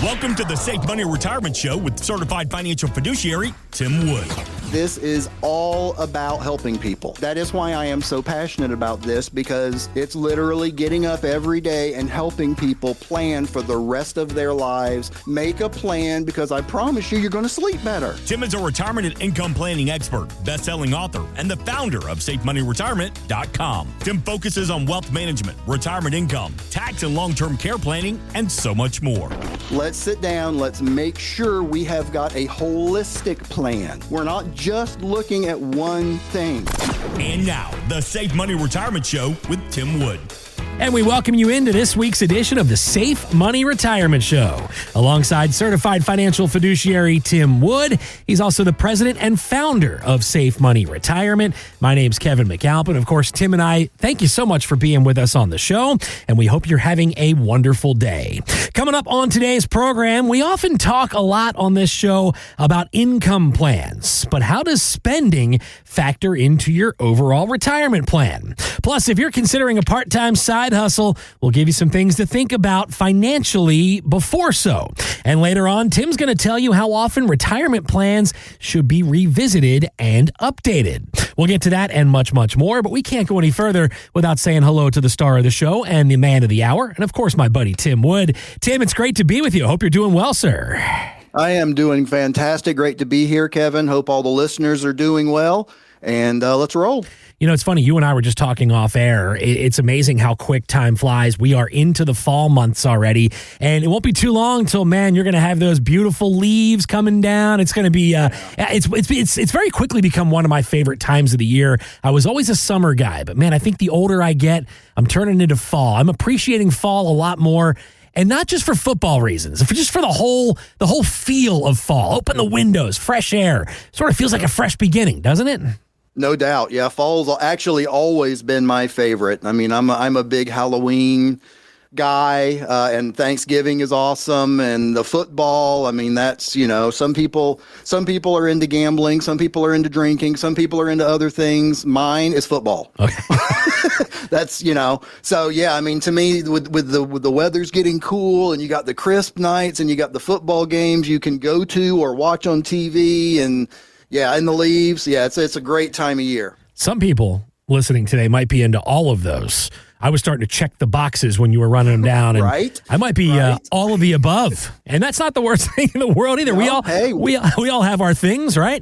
Welcome to the Safe Money Retirement Show with certified financial fiduciary Tim Wood. This is all about helping people. That is why I am so passionate about this, because it's literally getting up every day and helping people plan for the rest of their lives. Make a plan, because I promise you're going to sleep better. Tim is a retirement and income planning expert, best-selling author, and the founder of SafeMoneyRetirement.com. Tim focuses on wealth management, retirement income, tax and long-term care planning, and so much more. Let's sit down. Let's make sure we have got a holistic plan. We're not just looking at one thing. And now, the Safe Money Retirement Show with Tim Wood. And we welcome you into this week's edition of the Safe Money Retirement Show. Alongside certified financial fiduciary Tim Wood, he's also the president and founder of Safe Money Retirement. My name's Kevin McAlpin. Of course, Tim and I thank you so much for being with us on the show, and we hope you're having a wonderful day. Coming up on today's program, we often talk a lot on this show about income plans, but how does spending factor into your overall retirement plan? Plus, if you're considering a part-time side hustle, we'll give you some things to think about financially before so. And later on, Tim's going to tell you how often retirement plans should be revisited and updated. We'll get to that and much, much more, but we can't go any further without saying hello to the star of the show and the man of the hour, and of course, my buddy Tim Wood. Tim, it's great to be with you. Hope you're doing well, sir. I am doing fantastic. Great to be here, Kevin. Hope all the listeners are doing well, and let's roll. You know, it's funny. You and I were just talking off air. It's amazing how quick time flies. We are into the fall months already, and it won't be too long till, man, you're going to have those beautiful leaves coming down. It's going to be, it's very quickly become one of my favorite times of the year. I was always a summer guy, but man, I think the older I get, I'm turning into fall. I'm appreciating fall a lot more. And not just for football reasons, just for the whole feel of fall. Open the windows, fresh air. Sort of feels like a fresh beginning, doesn't it? No doubt. Yeah, fall's actually always been my favorite. I mean, I'm a big Halloween guy, and Thanksgiving is awesome, and the football. I mean, that's, you know, some people are into gambling, some people are into drinking, some people are into other things. Mine is football. Okay. That's, you know, so yeah, I mean, to me, with the weather's getting cool, and you got the crisp nights, and you got the football games you can go to or watch on TV, and yeah, in the leaves. Yeah, it's a great time of year. Some people listening today might be into all of those. I was starting to check the boxes when you were running them down, and right? I might be all of the above, and that's not the worst thing in the world either. No, we all have our things, right?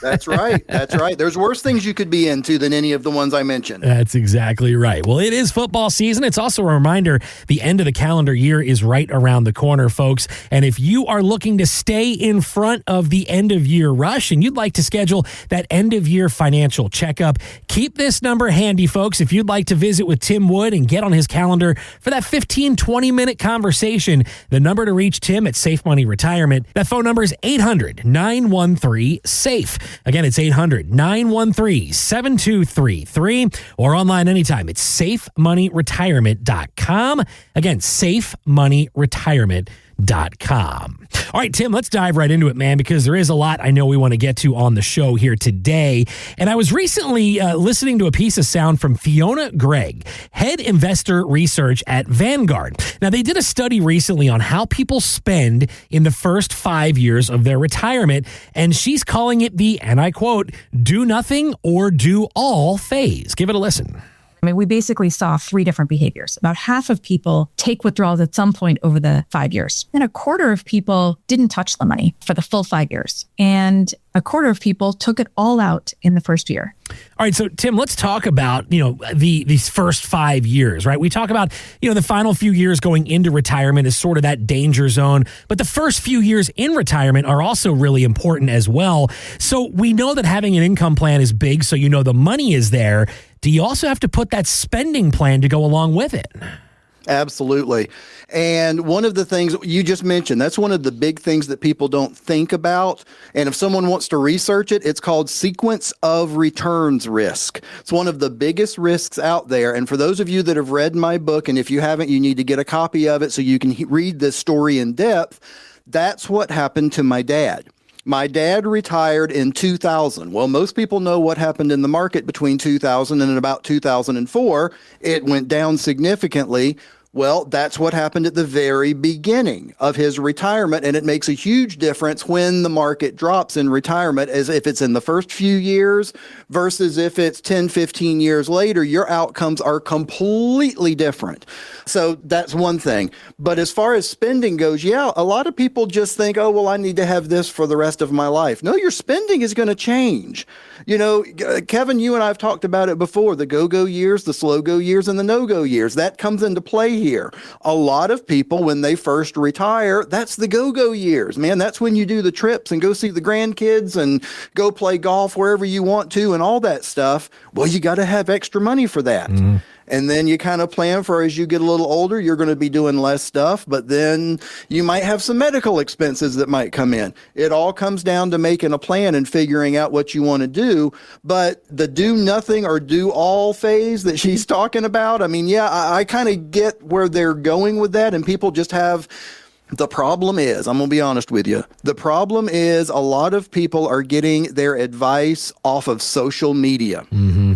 That's right. That's right. There's worse things you could be into than any of the ones I mentioned. That's exactly right. Well, it is football season. It's also a reminder the end of the calendar year is right around the corner, folks. And if you are looking to stay in front of the end of year rush and you'd like to schedule that end of year financial checkup, keep this number handy, folks. If you'd like to visit with Tim Wood and get on his calendar for that 15-20-minute conversation, the number to reach Tim at Safe Money Retirement, that phone number is 800-913-SAFE. Again, it's 800-913-7233, or online anytime. It's SafeMoneyRetirement.com. Again, SafeMoneyRetirement.com. All right, Tim, let's dive right into it, man, because there is a lot I know we want to get to on the show here today. And I was recently listening to a piece of sound from Fiona Gregg, head investor research at Vanguard. Now, they did a study recently on how people spend in the first 5 years of their retirement, and she's calling it the, and I quote, do nothing or do all phase. Give it a listen. I mean, we basically saw three different behaviors. About half of people take withdrawals at some point over the 5 years. And a quarter of people didn't touch the money for the full 5 years. And a quarter of people took it all out in the first year. All right, so Tim, let's talk about, these first 5 years, right? We talk about, the final few years going into retirement is sort of that danger zone, but the first few years in retirement are also really important as well. So we know that having an income plan is big, so the money is there. Do you also have to put that spending plan to go along with it? Absolutely. And one of the things you just mentioned, that's one of the big things that people don't think about. And if someone wants to research it, it's called sequence of returns risk. It's one of the biggest risks out there. And for those of you that have read my book, and if you haven't, you need to get a copy of it so you can read this story in depth. That's what happened to my dad. My dad retired in 2000. Well, most people know what happened in the market between 2000 and about 2004. It went down significantly. Well, that's what happened at the very beginning of his retirement, and it makes a huge difference when the market drops in retirement, as if it's in the first few years versus if it's 10, 15 years later. Your outcomes are completely different. So that's one thing. But as far as spending goes, yeah, a lot of people just think, oh, well, I need to have this for the rest of my life. No, your spending is going to change. You know, Kevin, you and I have talked about it before, the go-go years, the slow-go years, and the no-go years. That comes into play here. A lot of people, when they first retire, that's the go-go years, man. That's when you do the trips and go see the grandkids and go play golf wherever you want to and all that stuff. Well, you got to have extra money for that. Mm-hmm. And then you kind of plan for, as you get a little older, you're going to be doing less stuff, but then you might have some medical expenses that might come in. It all comes down to making a plan and figuring out what you want to do. But the do nothing or do all phase that she's talking about, I mean, yeah, I kind of get where they're going with that. And people just have, the problem is, I'm going to be honest with you, the problem is a lot of people are getting their advice off of social media. Mm-hmm.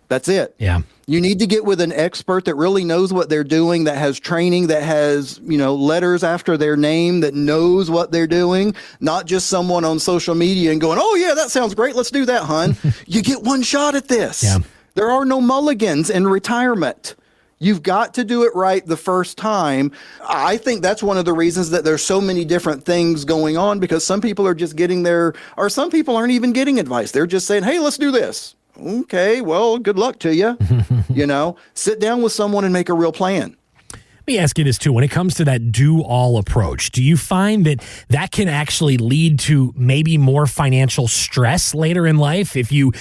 That's it. Yeah. You need to get with an expert that really knows what they're doing, that has training, that has, you know, letters after their name, that knows what they're doing, not just someone on social media and going, oh, yeah, that sounds great. Let's do that, hon. You get one shot at this. Yeah. There are no mulligans in retirement. You've got to do it right the first time. I think that's one of the reasons that there's so many different things going on, because some people are just getting or some people aren't even getting advice. They're just saying, hey, let's do this. Okay, well, good luck to you. You know, sit down with someone and make a real plan. Let me ask you this, too. When it comes to that do-all approach, do you find that can actually lead to maybe more financial stress later in life? If you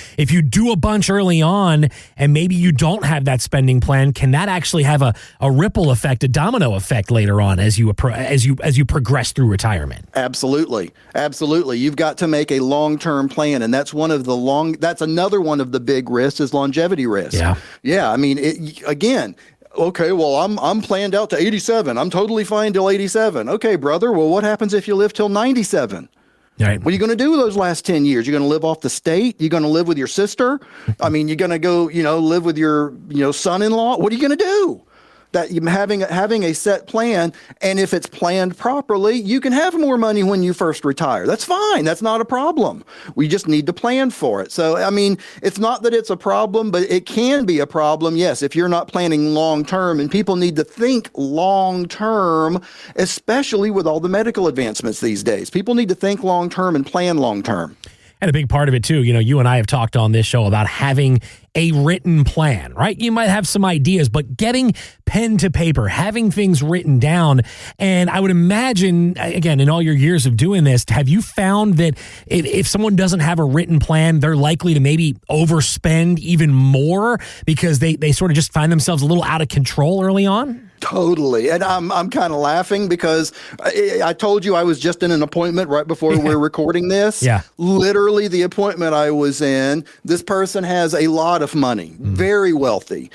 do a bunch early on and maybe you don't have that spending plan, can that actually have a ripple effect, a domino effect later on as you progress through retirement? Absolutely. Absolutely. You've got to make a long-term plan, and that's another one of the big risks is longevity risk. Yeah. Yeah, I mean, again, okay, well, I'm planned out to 87. I'm totally fine till 87. Okay, brother, well, what happens if you live till 97? Right. What are you going to do with those last 10 years? You're going to live off the state? You're going to live with your sister? I mean, you're going to go, live with your, son-in-law? What are you going to do? That having a set plan, and if it's planned properly, you can have more money when you first retire. That's fine. That's not a problem. We just need to plan for it. So, I mean, it's not that it's a problem, but it can be a problem, yes, if you're not planning long-term, and people need to think long-term, especially with all the medical advancements these days. People need to think long-term and plan long-term. And a big part of it, too, you and I have talked on this show about having a written plan, right? You might have some ideas, but getting pen to paper, having things written down. And I would imagine, again, in all your years of doing this, have you found that if someone doesn't have a written plan, they're likely to maybe overspend even more because they sort of just find themselves a little out of control early on? Totally. And I'm kind of laughing because I told you I was just in an appointment right before we're recording this. Yeah. Literally the appointment I was in, this person has a lot of money, very wealthy.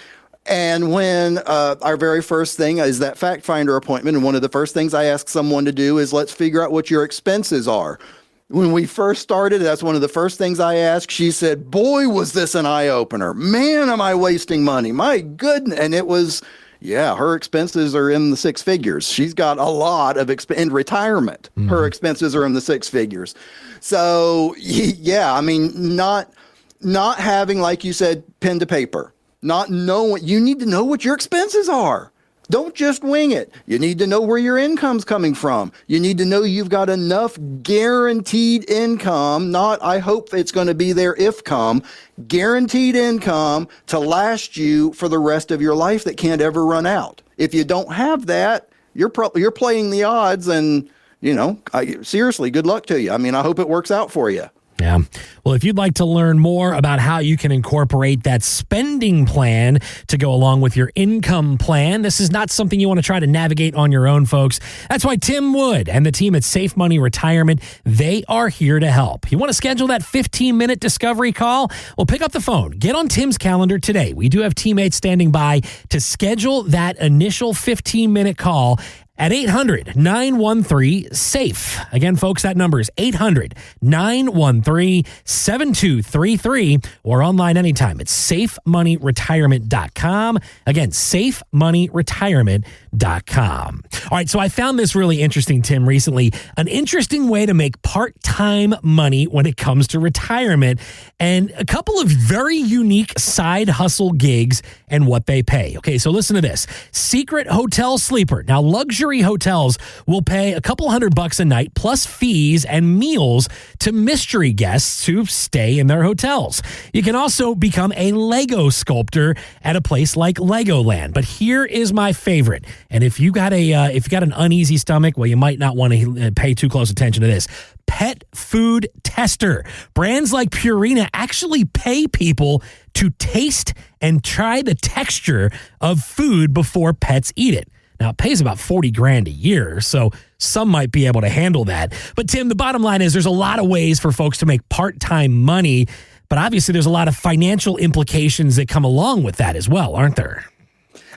And when our very first thing is that fact finder appointment, and one of the first things I ask someone to do is let's figure out what your expenses are. When we first started, that's one of the first things I asked. She said, boy, was this an eye-opener. Man, am I wasting money. My goodness. And it was... yeah, her expenses are in the six figures. She's got a lot of in retirement. Mm-hmm. Her expenses are in the six figures. So, yeah, I mean, not having, like you said, pen to paper, not knowing, you need to know what your expenses are. Don't just wing it. You need to know where your income's coming from. You need to know you've got enough guaranteed income, not I hope it's going to be there if come, guaranteed income to last you for the rest of your life that can't ever run out. If you don't have that, you're playing the odds, and, seriously, good luck to you. I mean, I hope it works out for you. Yeah. Well, if you'd like to learn more about how you can incorporate that spending plan to go along with your income plan, this is not something you want to try to navigate on your own, folks. That's why Tim Wood and the team at Safe Money Retirement, they are here to help. You want to schedule that 15-minute discovery call? Well, pick up the phone. Get on Tim's calendar today. We do have teammates standing by to schedule that initial 15-minute call. at 800-913-SAFE. Again, folks, that number is 800-913-7233 or online anytime at safemoneyretirement.com. Again, safemoneyretirement.com. All right, so I found this really interesting, Tim, recently. An interesting way to make part-time money when it comes to retirement, and a couple of very unique side hustle gigs and what they pay. Okay, so listen to this. Secret Hotel Sleeper. Now, luxury hotels will pay a couple $100 a night plus fees and meals to mystery guests who stay in their hotels. You can also become a Lego sculptor at a place like Legoland. But here is my favorite. And if you got an uneasy stomach, well, you might not want to pay too close attention to this. Pet food tester. Brands like Purina actually pay people to taste and try the texture of food before pets eat it. Now, it pays about $40,000 a year, so some might be able to handle that. But, Tim, the bottom line is there's a lot of ways for folks to make part-time money, but obviously there's a lot of financial implications that come along with that as well, aren't there?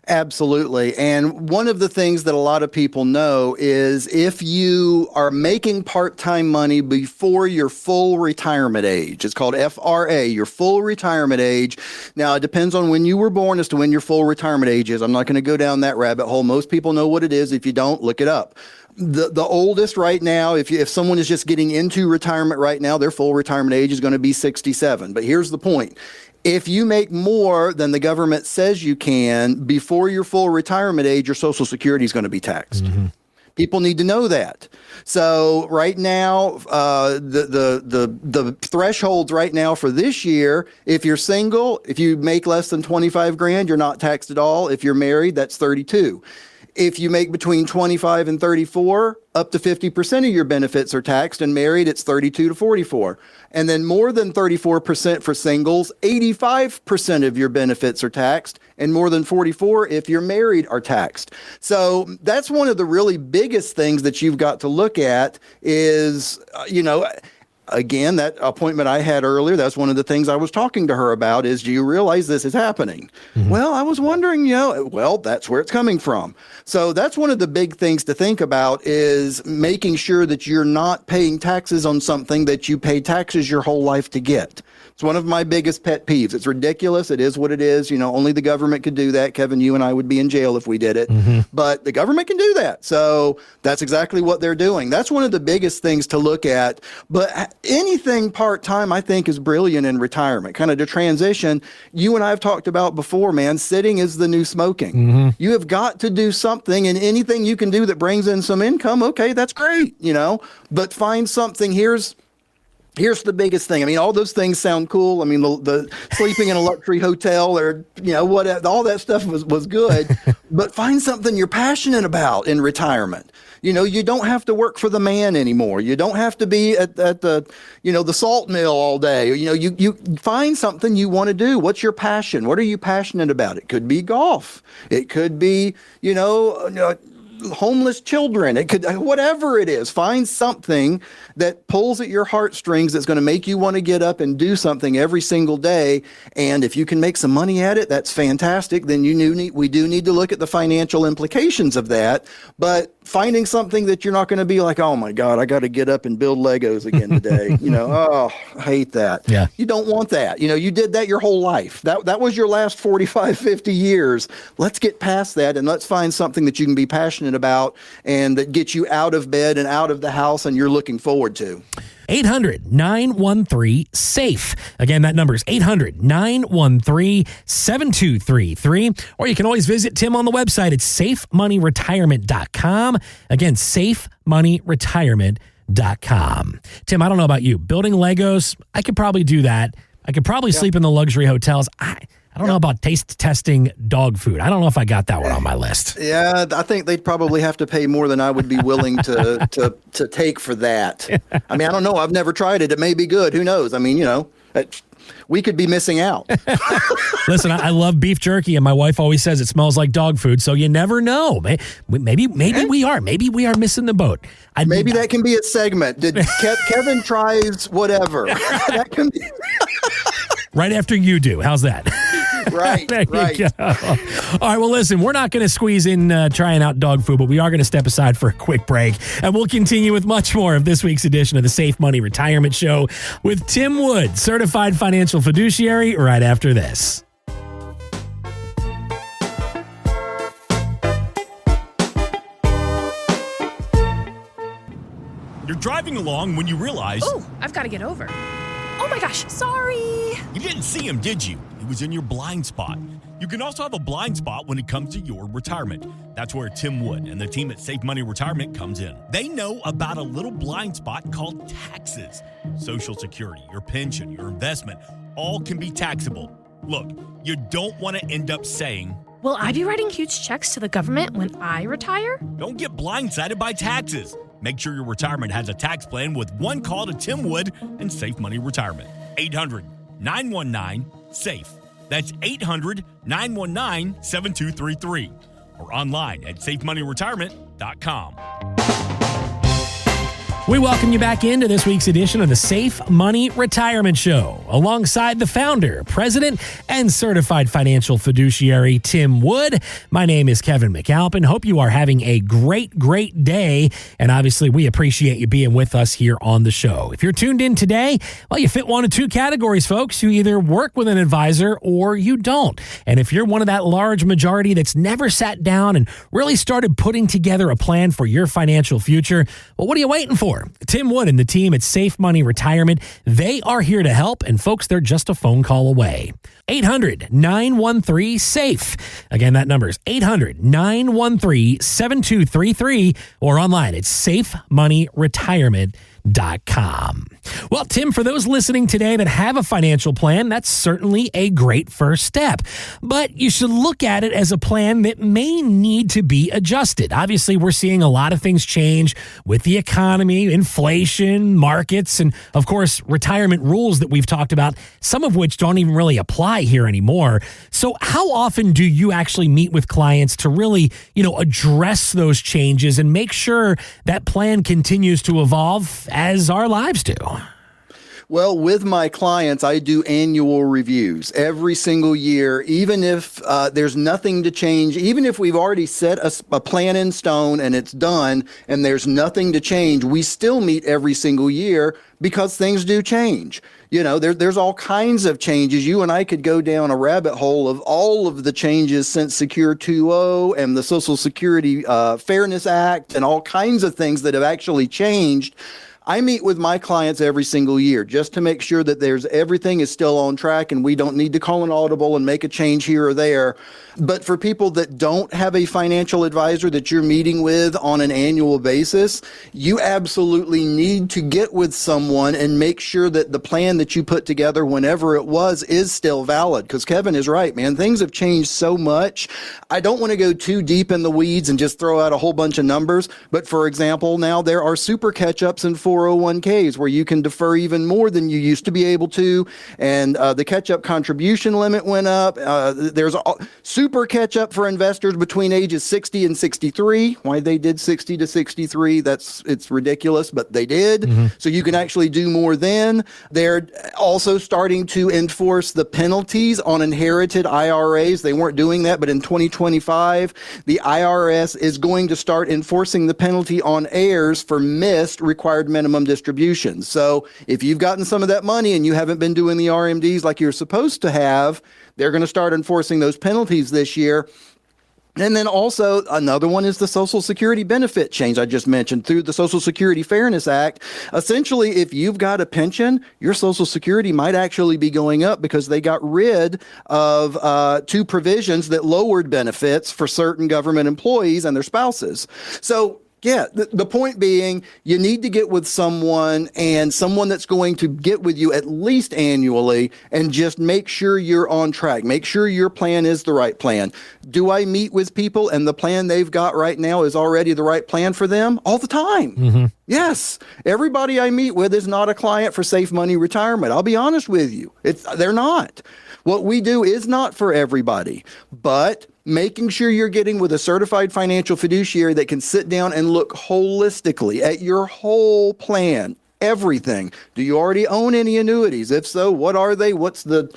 Absolutely. And one of the things that a lot of people know is if you are making part-time money before your full retirement age, it's called FRA, your full retirement age. Now, it depends on when you were born as to when your full retirement age is. I'm not going to go down that rabbit hole. Most people know what it is. If you don't, look it up. The oldest right now, if someone is just getting into retirement right now, their full retirement age is going to be 67. But here's the point. If you make more than the government says you can before your full retirement age, your Social Security is going to be taxed. Mm-hmm. People need to know that. So right now, the thresholds right now for this year, if you're single, if you make less than $25,000, you're not taxed at all. If you're married, that's 32. If you make between 25 and 34, up to 50% of your benefits are taxed, and married, it's 32 to 44. And then more than 34% for singles, 85% of your benefits are taxed, and more than 44 if you're married are taxed. So that's one of the really biggest things that you've got to look at is, again, that appointment I had earlier, that's one of the things I was talking to her about is, do you realize this is happening? Mm-hmm. Well, I was wondering, that's where it's coming from. So that's one of the big things to think about is making sure that you're not paying taxes on something that you pay taxes your whole life to get. It's one of my biggest pet peeves. It's ridiculous. It is what it is. Only the government could do that. Kevin, you and I would be in jail if we did it. Mm-hmm. But the government can do that. So that's exactly what they're doing. That's one of the biggest things to look at. But anything part-time, I think, is brilliant in retirement. Kind of the transition you and I have talked about before, man. Sitting is the new smoking. Mm-hmm. You have got to do something, and anything you can do that brings in some income, okay, that's great, But find something. Here's the biggest thing. I mean, all those things sound cool. I mean, the sleeping in a luxury hotel or, whatever, all that stuff was good. But find something you're passionate about in retirement. You don't have to work for the man anymore. You don't have to be at the, the salt mill all day. You find something you want to do. What's your passion? What are you passionate about? It could be golf. It could be, homeless children. It could, whatever it is, find something that pulls at your heartstrings that's going to make you want to get up and do something every single day. And if you can make some money at it, that's fantastic. Then we do need to look at the financial implications of that. But finding something that you're not going to be like, oh my God, I got to get up and build Legos again today. Oh, I hate that. Yeah. You don't want that. You did that your whole life. That was your last 45, 50 years. Let's get past that and let's find something that you can be passionate about and that gets you out of bed and out of the house and you're looking forward to. 800-913-SAFE. Again, that number is 800-913-7233. Or you can always visit Tim on the website at safemoneyretirement.com. Again, safemoneyretirement.com. Tim, I don't know about you. Building Legos, I could probably do that. I could probably sleep in the luxury hotels. I don't know about taste testing dog food. I don't know if I got that one on my list. Yeah, I think they'd probably have to pay more than I would be willing to take for that. I mean, I don't know. I've never tried it. It may be good. Who knows? I mean, we could be missing out. Listen, I love beef jerky, and my wife always says it smells like dog food, so you never know. Maybe we are. Maybe we are missing the boat. Maybe that can be a segment. Did Kevin tries whatever? That can be. Right after you do. How's that? Right, There right. you go. All right, well, listen, we're not going to squeeze in trying out dog food, but we are going to step aside for a quick break, and we'll continue with much more of this week's edition of the Safe Money Retirement Show with Tim Wood, certified financial fiduciary, right after this. You're driving along when you realize Oh, I've got to get over. Oh my gosh, sorry. you didn't see him, did you? He was in your blind spot. You can also have a blind spot when it comes to your retirement. That's where Tim Wood and the team at Safe Money Retirement comes in. They know about a little blind spot called taxes. Social Security, your pension, your investment, all can be taxable. Look, you don't want to end up saying, Will I be writing huge checks to the government when I retire? don't get blindsided by taxes. Make sure your retirement has a tax plan with one call to Tim Wood and Safe Money Retirement. 800-919-SAFE. That's 800-919-7233. Or online at safemoneyretirement.com. We welcome you back into this week's edition of the Safe Money Retirement Show, alongside the founder, president, and certified financial fiduciary, Tim Wood. My name is Kevin McAlpin. Hope you are having a great day, and obviously we appreciate you being with us here on the show. If you're tuned in today, well, you fit one of two categories, folks. You either work with an advisor or you don't. And if you're one of that large majority that's never sat down and really started putting together a plan for your financial future, well, what are you waiting for? Tim Wood and the team at Safe Money Retirement, they are here to help, and folks, they're just a phone call away. 800-913-SAFE. Again, that number is 800-913-7233 or online at safemoneyretirement.com. Well, Tim, for those listening today that have a financial plan, that's certainly a great first step. But you should look at it as a plan that may need to be adjusted. Obviously, we're seeing a lot of things change with the economy, inflation, markets, and of course, retirement rules that we've talked about, some of which don't even really apply here anymore. So how often do you actually meet with clients to really, address those changes and make sure that plan continues to evolve as our lives do? Well, with my clients, I do annual reviews every single year, even if there's nothing to change, even if we've already set a plan in stone and it's done and there's nothing to change, we still meet every single year because things do change. There's all kinds of changes. You and I could go down a rabbit hole of all of the changes since Secure 2.0 and the Social Security Fairness Act and all kinds of things that have actually changed. I meet with my clients every single year just to make sure that everything is still on track and we don't need to call an audible and make a change here or there. But for people that don't have a financial advisor that you're meeting with on an annual basis, you absolutely need to get with someone and make sure that the plan that you put together whenever it was is still valid. Because Kevin is right, man. Things have changed so much. I don't want to go too deep in the weeds and just throw out a whole bunch of numbers. But for example, now there are super catch-ups in 401ks where you can defer even more than you used to be able to. And the catch-up contribution limit went up. There's super catch-up for investors between ages 60 and 63. Why they did 60 to 63, it's ridiculous, but they did. Mm-hmm. So you can actually do more then. They're also starting to enforce the penalties on inherited IRAs. They weren't doing that, but in 2025, the IRS is going to start enforcing the penalty on heirs for missed required minimum distributions. So if you've gotten some of that money and you haven't been doing the RMDs like you're supposed to have, they're going to start enforcing those penalties this year. And then also another one is the Social Security benefit change I just mentioned through the Social Security Fairness Act. Essentially, if you've got a pension, your Social Security might actually be going up because they got rid of two provisions that lowered benefits for certain government employees and their spouses. So yeah, the point being, you need to get with someone and someone that's going to get with you at least annually and just make sure you're on track. Make sure your plan is the right plan. Do I meet with people and the plan they've got right now is already the right plan for them? All the time. Mm-hmm. Yes. Everybody I meet with is not a client for Safe Money Retirement. I'll be honest with you. They're not. What we do is not for everybody, but making sure you're getting with a certified financial fiduciary that can sit down and look holistically at your whole plan, everything. Do you already own any annuities? If so, what are they? What's the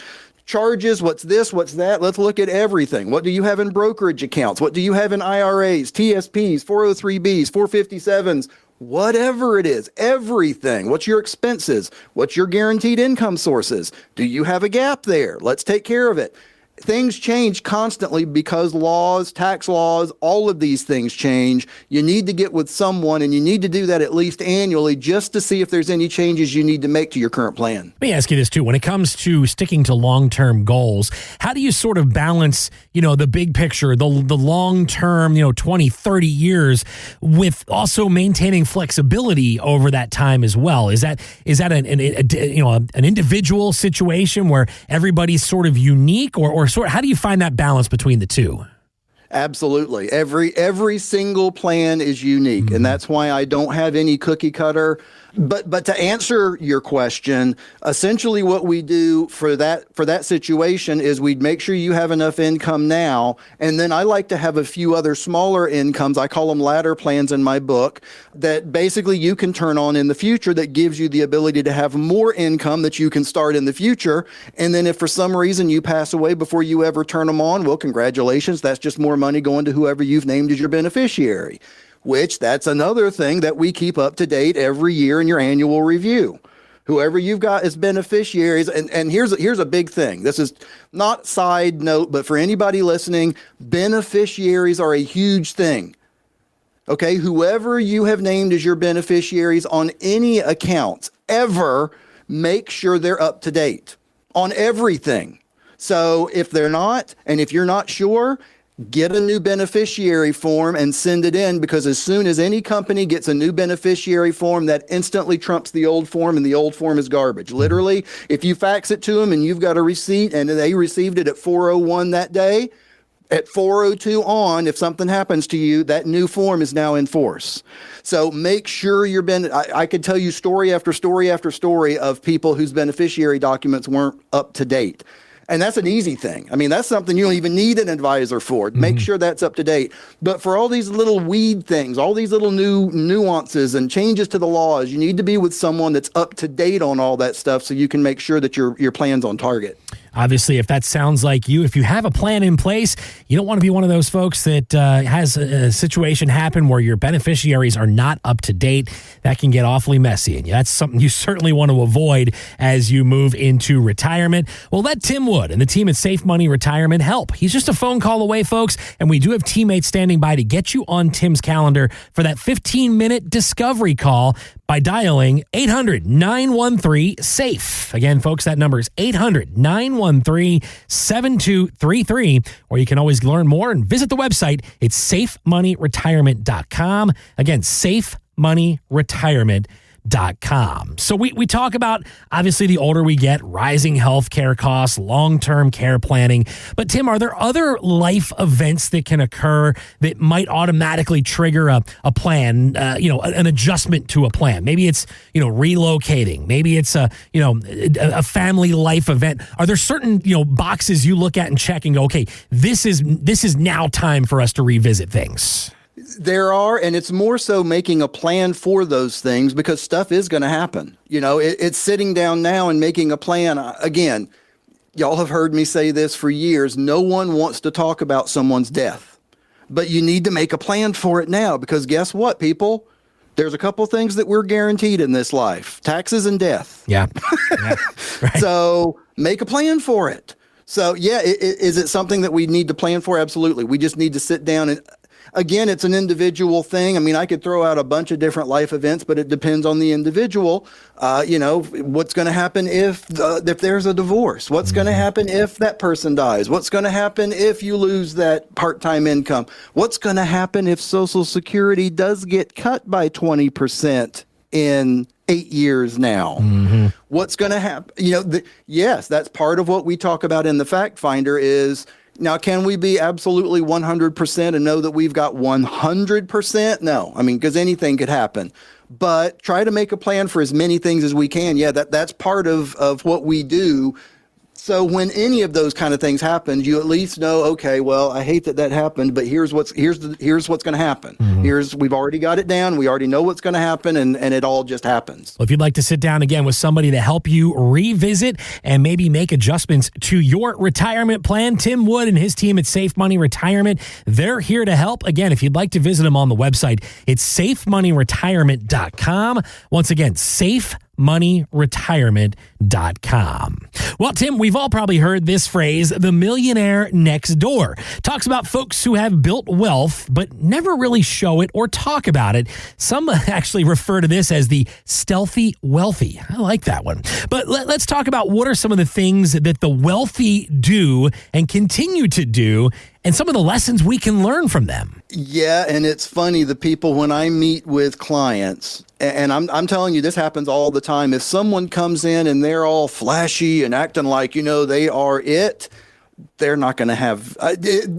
charges, what's this, what's that. Let's look at everything. What do you have in brokerage accounts? What do you have in IRAs, TSPs, 403Bs, 457s, whatever it is, everything. What's your expenses? What's your guaranteed income sources? Do you have a gap there? Let's take care of it. Things change constantly because laws, tax laws, all of these things change. You need to get with someone, and you need to do that at least annually just to see if there's any changes you need to make to your current plan. Let me ask you this too. When it comes to sticking to long-term goals, how do you sort of balance, the big picture, the long-term, 20, 30 years with also maintaining flexibility over that time as well? Is that an individual situation where everybody's sort of unique, or sort of, how do you find that balance between the two? Absolutely. Every single plan is unique, and that's why I don't have any cookie cutter. But to answer your question, essentially what we do for that situation is we'd make sure you have enough income now, and then I like to have a few other smaller incomes. I call them ladder plans in my book, that basically you can turn on in the future that gives you the ability to have more income that you can start in the future. And then if for some reason you pass away before you ever turn them on, well, congratulations. That's just more money going to whoever you've named as your beneficiary. Which that's another thing that we keep up to date every year in your annual review. Whoever you've got as beneficiaries, and here's a big thing. This is not side note, but for anybody listening, beneficiaries are a huge thing. Okay, whoever you have named as your beneficiaries on any accounts ever, make sure they're up to date on everything. So if they're not, and if you're not sure, get a new beneficiary form and send it in, because as soon as any company gets a new beneficiary form, that instantly trumps the old form, and the old form is garbage. Literally, if you fax it to them and you've got a receipt and they received it at 4:01 that day, at 4:02 on, if something happens to you, that new form is now in force. So make sure I could tell you story after story after story of people whose beneficiary documents weren't up to date. And that's an easy thing. I mean, that's something you don't even need an advisor for. Make sure that's up to date. But for all these little weed things, all these little new nuances and changes to the laws, you need to be with someone that's up to date on all that stuff so you can make sure that your plan's on target. Obviously, if that sounds like you, if you have a plan in place, you don't want to be one of those folks that has a situation happen where your beneficiaries are not up to date. That can get awfully messy, and that's something you certainly want to avoid as you move into retirement. Well, let Tim Wood and the team at Safe Money Retirement help. He's just a phone call away, folks, and we do have teammates standing by to get you on Tim's calendar for that 15-minute discovery call by dialing 800-913-SAFE. Again, folks, that number is 800-913-7233, or you can always learn more and visit the website. It's safemoneyretirement.com. Again, safemoneyretirement.com. So we talk about, obviously, the older we get, rising health care costs, long-term care planning. But Tim, are there other life events that can occur that might automatically trigger a plan, an adjustment to a plan? Maybe it's, relocating. Maybe it's a family life event. Are there certain, boxes you look at and check and go, okay, this is now time for us to revisit things? There are, and it's more so making a plan for those things, because stuff is going to happen. It's sitting down now and making a plan. Again, y'all have heard me say this for years. No one wants to talk about someone's death, but you need to make a plan for it now, because guess what, people? There's a couple things that we're guaranteed in this life: taxes and death. Yeah. Right. So make a plan for it. So yeah, is it something that we need to plan for? Absolutely. We just need to sit down and, again, it's an individual thing. I mean, I could throw out a bunch of different life events, but it depends on the individual. What's going to happen if there's a divorce? What's going to happen if that person dies? What's going to happen if you lose that part-time income? What's going to happen if Social Security does get cut by 20% in 8 years now? Mm-hmm. What's going to happen? Yes, that's part of what we talk about in the Fact Finder is, now, can we be absolutely 100% and know that we've got 100%? No, because anything could happen. But try to make a plan for as many things as we can. Yeah, that's part of what we do So when any of those kind of things happen, you at least know, okay, well, I hate that happened, but here's what's going to happen. We've already got it down. We already know what's going to happen, and it all just happens. Well, if you'd like to sit down again with somebody to help you revisit and maybe make adjustments to your retirement plan, Tim Wood and his team at Safe Money Retirement, they're here to help. Again, if you'd like to visit them on the website, it's safemoneyretirement.com. Once again, safemoneyretirement.com. Well, Tim, we've all probably heard this phrase, the millionaire next door. Talks about folks who have built wealth, but never really show it or talk about it. Some actually refer to this as the stealthy wealthy. I like that one. But let's talk about what are some of the things that the wealthy do and continue to do, and some of the lessons we can learn from them. Yeah, and it's funny, the people, when I meet with clients, and I'm telling you, this happens all the time. If someone comes in and they're all flashy and acting like, they are it, they're not going to have,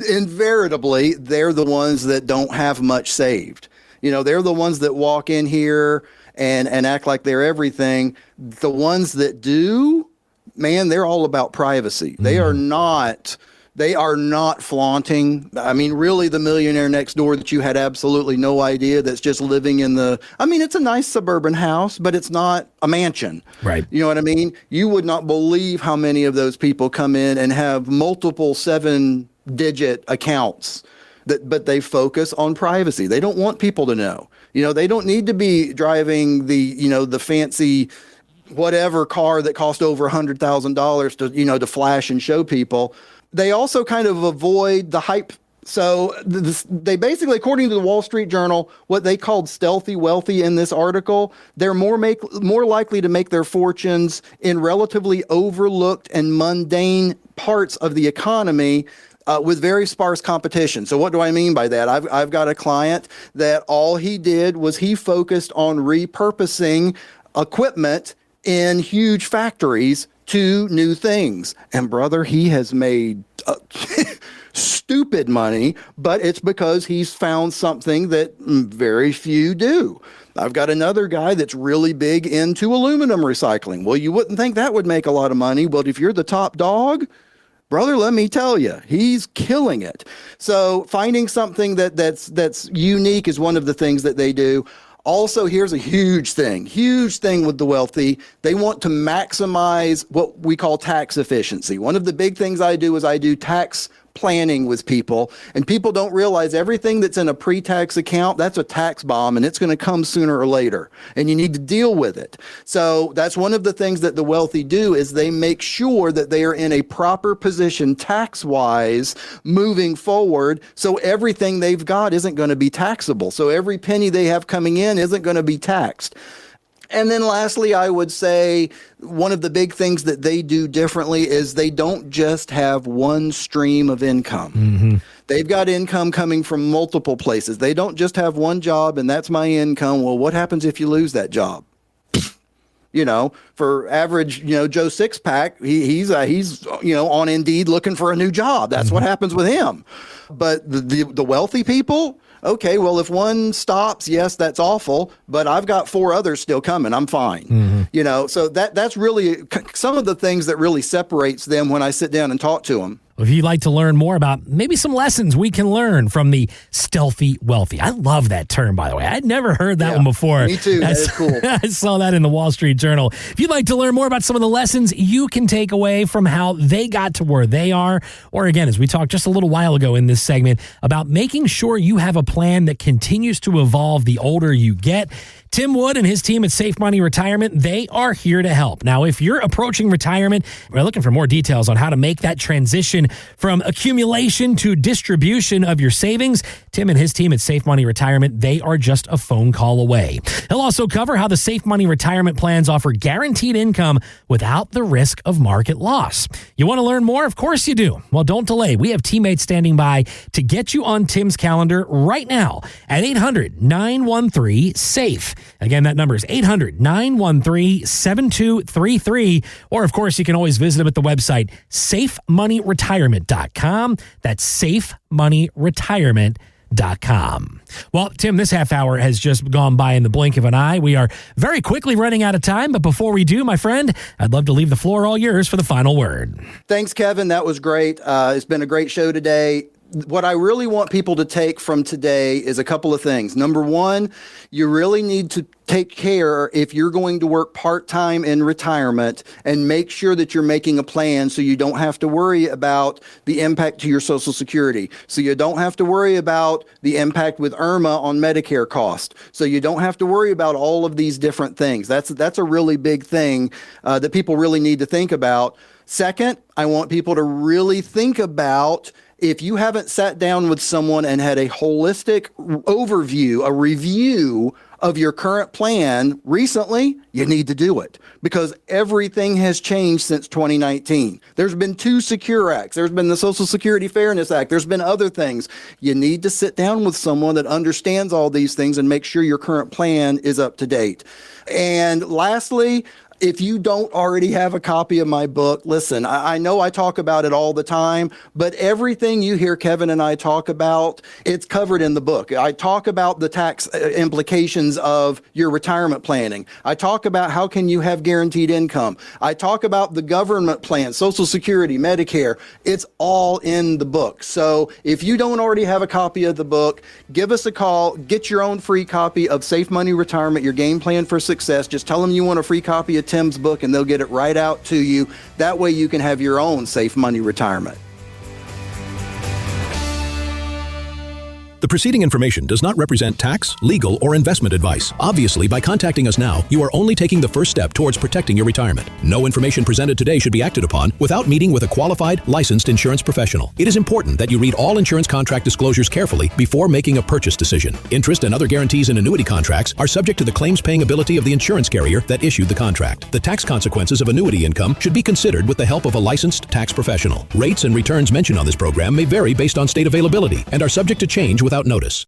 invariably, they're the ones that don't have much saved. They're the ones that walk in here and act like they're everything. The ones that do, man, they're all about privacy. They are not flaunting. I mean, really, the millionaire next door that you had absolutely no idea, that's just living in it's a nice suburban house, but it's not a mansion. Right. You know what I mean? You would not believe how many of those people come in and have multiple 7-digit accounts, but they focus on privacy. They don't want people to know. They don't need to be driving the fancy whatever car that cost over $100,000 to flash and show people. They also kind of avoid the hype. So they basically, according to the Wall Street Journal, what they called stealthy wealthy in this article, they're more likely to make their fortunes in relatively overlooked and mundane parts of the economy with very sparse competition. So what do I mean by that? I've got a client that all he did was he focused on repurposing equipment in huge factories to new things. And brother, he has made stupid money, but it's because he's found something that very few do. I've got another guy that's really big into aluminum recycling. Well, you wouldn't think that would make a lot of money, but if you're the top dog, brother, let me tell you, he's killing it. So finding something that's unique is one of the things that they do. Also, here's a huge thing with the wealthy. They want to maximize what we call tax efficiency. One of the big things I do is I do tax planning with people, and people don't realize everything that's in a pre-tax account, that's a tax bomb, and it's going to come sooner or later, and you need to deal with it. So that's one of the things that the wealthy do, is they make sure that they are in a proper position tax-wise moving forward, so everything they've got isn't going to be taxable. So every penny they have coming in isn't going to be taxed. And then lastly, I would say one of the big things that they do differently is they don't just have one stream of income. Mm-hmm. They've got income coming from multiple places. They don't just have one job and that's my income. Well, what happens if you lose that job? For average, Joe Sixpack, he's on Indeed looking for a new job. That's what happens with him. But the wealthy people, okay, well, if one stops, yes, that's awful, but I've got 4 others still coming. I'm fine. Mm-hmm. So that's really some of the things that really separates them when I sit down and talk to them. If you'd like to learn more about maybe some lessons we can learn from the stealthy wealthy. I love that term, by the way. I'd never heard that one before. Me too. That is cool. I saw that in the Wall Street Journal. If you'd like to learn more about some of the lessons you can take away from how they got to where they are, or again, as we talked just a little while ago in this segment, about making sure you have a plan that continues to evolve the older you get, Tim Wood and his team at Safe Money Retirement, they are here to help. Now, if you're approaching retirement, we're looking for more details on how to make that transition from accumulation to distribution of your savings, Tim and his team at Safe Money Retirement, they are just a phone call away. He'll also cover how the Safe Money Retirement plans offer guaranteed income without the risk of market loss. You want to learn more? Of course you do. Well, don't delay. We have teammates standing by to get you on Tim's calendar right now at 800-913-SAFE. Again, that number is 800-913-7233. Or, of course, you can always visit them at the website, safemoneyretirement.com. That's safemoneyretirement.com. Well, Tim, this half hour has just gone by in the blink of an eye. We are very quickly running out of time, but before we do, my friend, I'd love to leave the floor all yours for the final word. Thanks, Kevin. That was great. It's been a great show today. What I really want people to take from today is a couple of things. Number one, you really need to take care if you're going to work part-time in retirement and make sure that you're making a plan so you don't have to worry about the impact to your Social Security. So you don't have to worry about the impact with IRMA on Medicare cost. So you don't have to worry about all of these different things. That's a really big thing that people really need to think about. Second, I want people to really think about if you haven't sat down with someone and had a holistic overview, a review of your current plan recently, you need to do it because everything has changed since 2019. There's been 2 Secure Acts. There's been the Social Security Fairness Act. There's been other things. You need to sit down with someone that understands all these things and make sure your current plan is up to date. And lastly, if you don't already have a copy of my book, listen, I know I talk about it all the time, but everything you hear Kevin and I talk about, it's covered in the book. I talk about the tax implications of your retirement planning. I talk about how can you have guaranteed income. I talk about the government plan, Social Security, Medicare. It's all in the book. So if you don't already have a copy of the book, give us a call, get your own free copy of Safe Money Retirement, Your Game Plan for Success. Just tell them you want a free copy of Tim's book and they'll get it right out to you. That way you can have your own safe money retirement. The preceding information does not represent tax, legal, or investment advice. Obviously, by contacting us now, you are only taking the first step towards protecting your retirement. No information presented today should be acted upon without meeting with a qualified, licensed insurance professional. It is important that you read all insurance contract disclosures carefully before making a purchase decision. Interest and other guarantees in annuity contracts are subject to the claims-paying ability of the insurance carrier that issued the contract. The tax consequences of annuity income should be considered with the help of a licensed tax professional. Rates and returns mentioned on this program may vary based on state availability and are subject to change without notice.